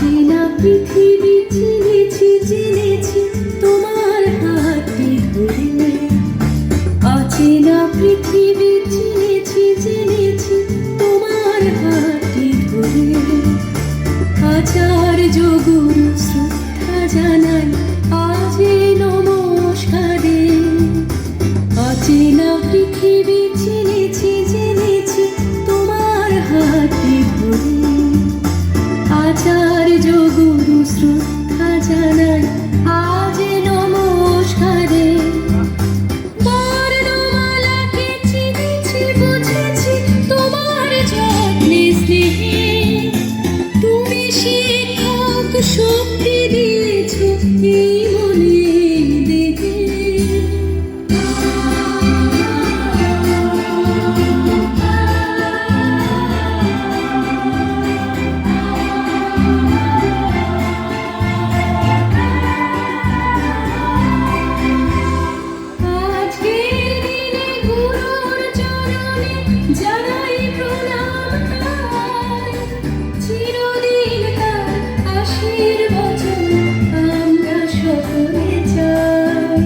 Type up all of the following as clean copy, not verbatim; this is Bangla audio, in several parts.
অচেনা পৃথিবী চিনেছি চিনেছি তোমার হাতটি ধরে, অচেনা পৃথিবী চিনেছি চিনেছি তোমার হাতটি ধরে। আচার্য গুরু শ্রদ্ধা জানাই আজ নমস্কারে। অচেনা পৃথিবী চিনেছি চিনেছি তোমার হাতটি ধরে। আচার্য গুরু শ্রদ্ধা জানাই আজ নমস্কারে। বর্ণমালাকে চিনেছি বুঝেছি তোমার যত্নে স্নেহে। তুমি শিক্ষক শক্তি দিয়েছ এই মনে দেহে। জানাই প্রণাম তার, চিরদিন তার আশীর্বচন আমরা সকলে চাই।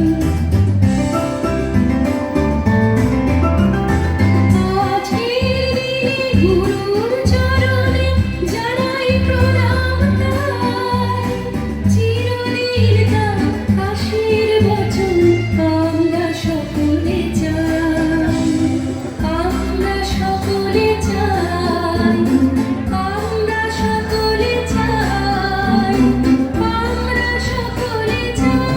আজকের দিনে গুরুর চরণে জানাই প্রণাম তার, চিরদিন তার আশীর্বচন আমরা সকলে চাই। আমরা সকলে চাই, আমরা সকলে চাই, আমরা সকলে চাই।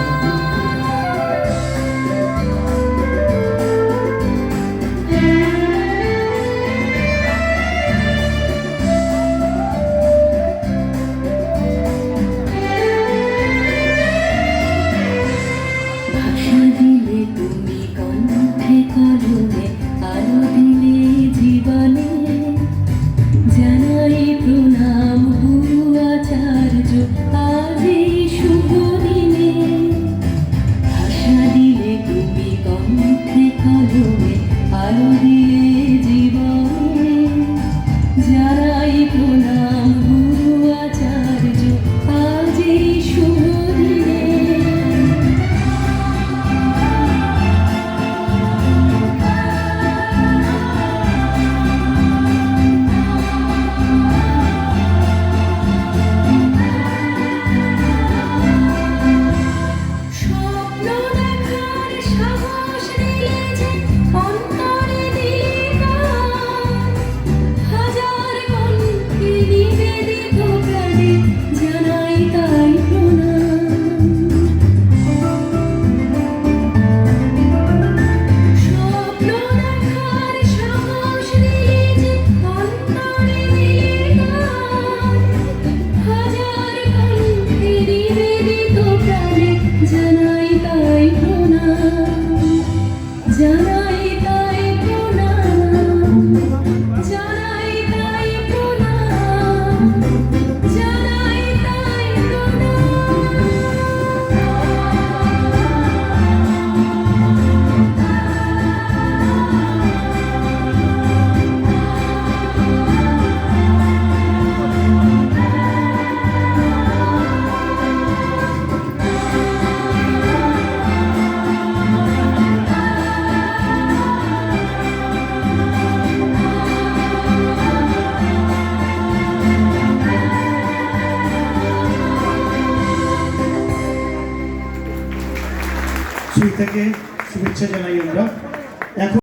ভাষা দিলে তুমি কণ্ঠে কলমে, আলো দিলে জীবনে। জানাই প্রণাম গুরু আচার্য আজ এই শুভ দিনে। ভাষা দিলে তুমি কণ্ঠে কলমে, আলো দিলে জীবনে। জানাই প্রণাম গুরু আচার্য আজ এই শুভ দিনে। স্বপ্ন দেখার সাহস দিলে যে অন্তরে দিলে গান। হাজার কণ্ঠে নিবেদিত প্রাণে জানাই তাই প্রণাম। স্বপ্ন দেখার সাহস দিলে যে অন্তরে দিলে গান। হাজার কণ্ঠে নিবেদিত প্রাণে জানাই তাই প্রণাম। জানাই তাই প্রণাম, জানাই তাই প্রণাম, জানাই তাই সুই থেকে শুভেচ্ছা জানাই আমরা। এখন